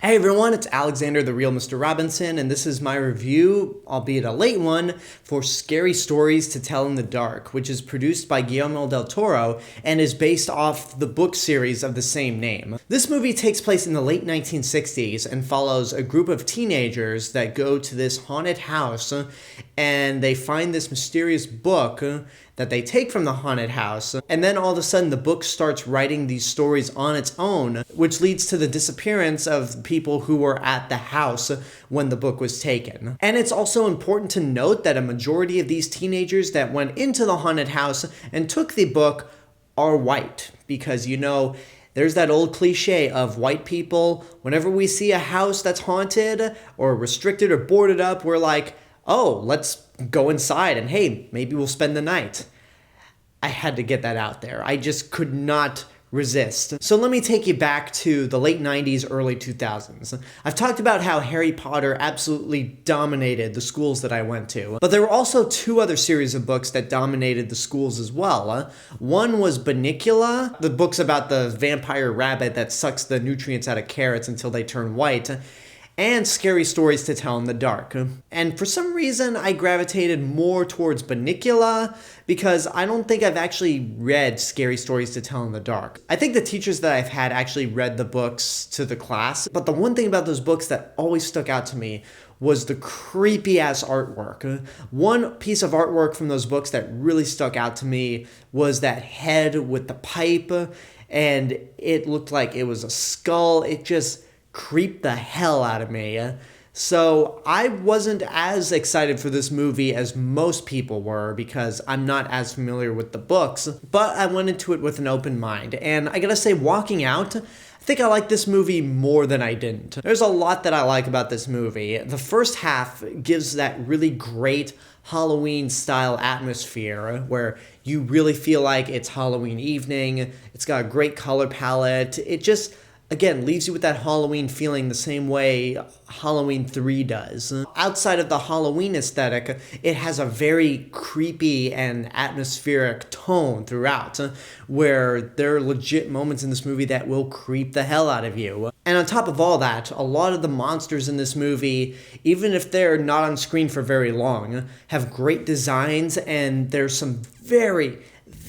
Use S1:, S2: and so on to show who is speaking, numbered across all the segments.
S1: Hey everyone, it's Alexander, the real Mr. Robinson, and this is my review, albeit a late one, for Scary Stories to Tell in the Dark, which is produced by Guillermo del Toro and is based off the book series of the same name. This movie takes place in the late 1960s and follows a group of teenagers that go to this haunted house and they find this mysterious book that they take from the haunted house, and then all of a sudden the book starts writing these stories on its own, which leads to the disappearance of people who were at the house when the book was taken. And it's also important to note that a majority of these teenagers that went into the haunted house and took the book are white, because there's that old cliche of white people, whenever we see a house that's haunted or restricted or boarded up, we're like, oh, let's go inside and hey, maybe we'll spend the night. I had to get that out there. I just could not resist. So let me take you back to the late 90s, early 2000s. I've talked about how Harry Potter absolutely dominated the schools that I went to, but there were also two other series of books that dominated the schools as well. One was Bunnicula, the books about the vampire rabbit that sucks the nutrients out of carrots until they turn white, and Scary Stories to Tell in the Dark. And for some reason, I gravitated more towards Bunnicula because I don't think I've actually read Scary Stories to Tell in the Dark. I think the teachers that I've had actually read the books to the class, but the one thing about those books that always stuck out to me was the creepy-ass artwork. One piece of artwork from those books that really stuck out to me was that head with the pipe, and it looked like it was a skull. It just creeped the hell out of me. So I wasn't as excited for this movie as most people were because I'm not as familiar with the books, but I went into it with an open mind. And I gotta say, walking out, I think I like this movie more than I didn't. There's a lot that I like about this movie. The first half gives that really great Halloween-style atmosphere where you really feel like it's Halloween evening. It's got a great color palette. It just, again, leaves you with that Halloween feeling the same way Halloween 3 does. Outside of the Halloween aesthetic, it has a very creepy and atmospheric tone throughout, where there are legit moments in this movie that will creep the hell out of you. And on top of all that, a lot of the monsters in this movie, even if they're not on screen for very long, have great designs, and there's some very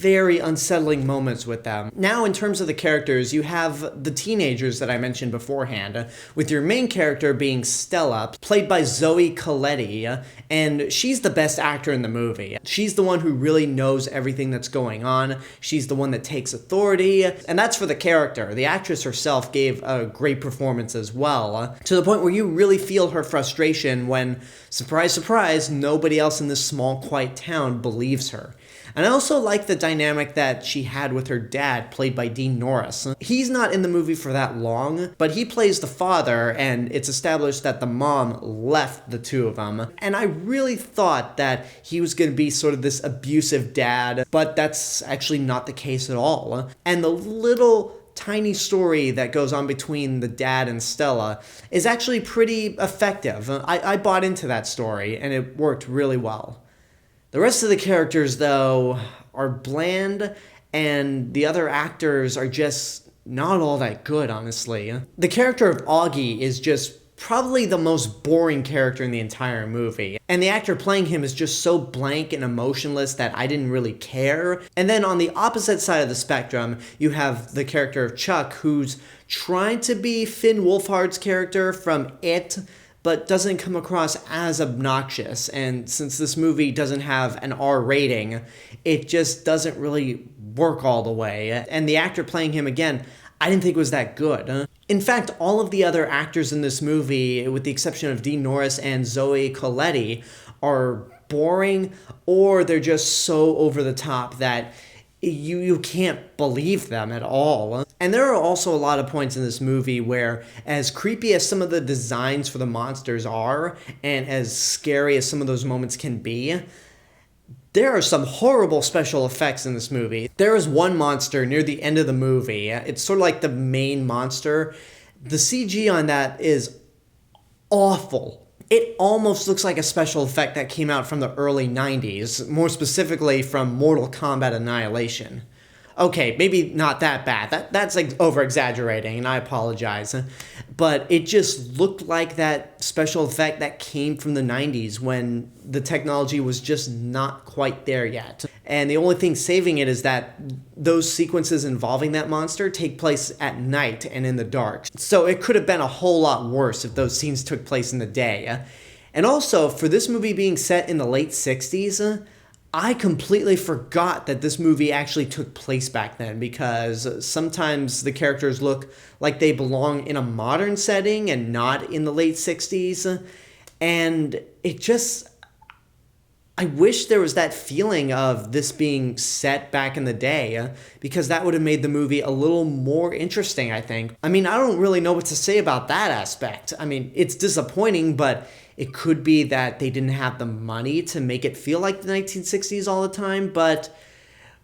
S1: unsettling moments with them. Now, in terms of the characters, you have the teenagers that I mentioned beforehand, with your main character being Stella, played by Zoe Colletti, and she's the best actor in the movie. She's the one who really knows everything that's going on. She's the one that takes authority, and that's for the character. The actress herself gave a great performance as well, to the point where you really feel her frustration when, surprise, surprise, nobody else in this small, quiet town believes her. And I also like the dynamic that she had with her dad, played by Dean Norris. He's not in the movie for that long, but he plays the father, and it's established that the mom left the two of them. And I really thought that he was going to be sort of this abusive dad, but that's actually not the case at all. And the little tiny story that goes on between the dad and Stella is actually pretty effective. I bought into that story, and it worked really well. The rest of the characters, though, are bland, and the other actors are just not all that good, honestly. The character of Augie is just probably the most boring character in the entire movie, and the actor playing him is just so blank and emotionless that I didn't really care. And then on the opposite side of the spectrum, you have the character of Chuck, who's trying to be Finn Wolfhard's character from It, but doesn't come across as obnoxious. And since this movie doesn't have an R rating, it just doesn't really work all the way. And the actor playing him, again, I didn't think was that good. In fact, all of the other actors in this movie, with the exception of Dean Norris and Zoe Colletti, are boring, or they're just so over the top that you can't believe them at all. And there are also a lot of points in this movie where, as creepy as some of the designs for the monsters are, and as scary as some of those moments can be, there are some horrible special effects in this movie. There is one monster near the end of the movie. It's sort of like the main monster. The CG on that is awful. It almost looks like a special effect that came out from the early 90s, more specifically from Mortal Kombat Annihilation. Okay, maybe not that bad. That's like over exaggerating, and I apologize. But it just looked like that special effect that came from the 90s when the technology was just not quite there yet. And the only thing saving it is that those sequences involving that monster take place at night and in the dark. So it could have been a whole lot worse if those scenes took place in the day. And also, for this movie being set in the late 60s, I completely forgot that this movie actually took place back then, because sometimes the characters look like they belong in a modern setting and not in the late 60s. And it just, I wish there was that feeling of this being set back in the day, because that would have made the movie a little more interesting, I think. I mean, I don't really know what to say about that aspect. I mean, it's disappointing, but it could be that they didn't have the money to make it feel like the 1960s all the time, but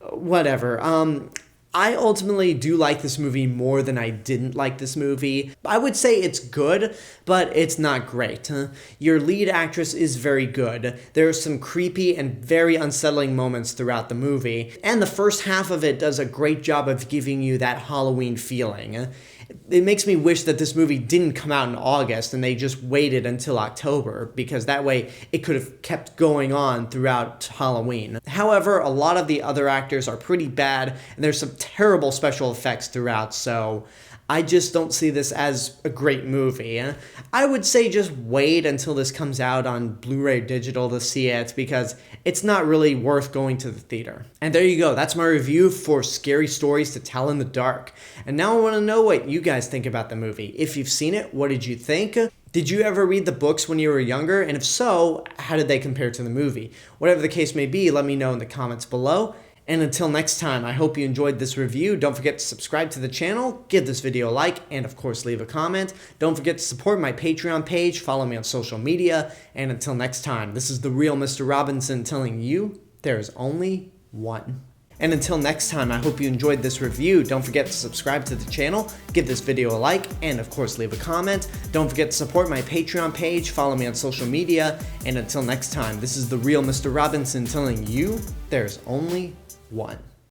S1: whatever. I ultimately do like this movie more than I didn't like this movie. I would say it's good, but it's not great. Your lead actress is very good. There are some creepy and very unsettling moments throughout the movie, and the first half of it does a great job of giving you that Halloween feeling. It makes me wish that this movie didn't come out in August and they just waited until October, because that way it could have kept going on throughout Halloween. However, a lot of the other actors are pretty bad, and there's some terrible special effects throughout, so I just don't see this as a great movie. I would say just wait until this comes out on Blu-ray digital to see it, because it's not really worth going to the theater. And there you go, that's my review for Scary Stories to Tell in the Dark. And now I want to know what you guys think about the movie. If you've seen it, what did you think? Did you ever read the books when you were younger? And if so, how did they compare to the movie? Whatever the case may be, let me know in the comments below. And until next time, I hope you enjoyed this review. Don't forget to subscribe to the channel, give this video a like, and of course leave a comment. Don't forget to support my Patreon page, follow me on social media, and until next time, this is the real Mr. Robinson telling you there is only one. And until next time, I hope you enjoyed this review. Don't forget to subscribe to the channel, give this video a like, and of course leave a comment. Don't forget to support my Patreon page, follow me on social media, and until next time, this is the real Mr. Robinson telling you there's only one.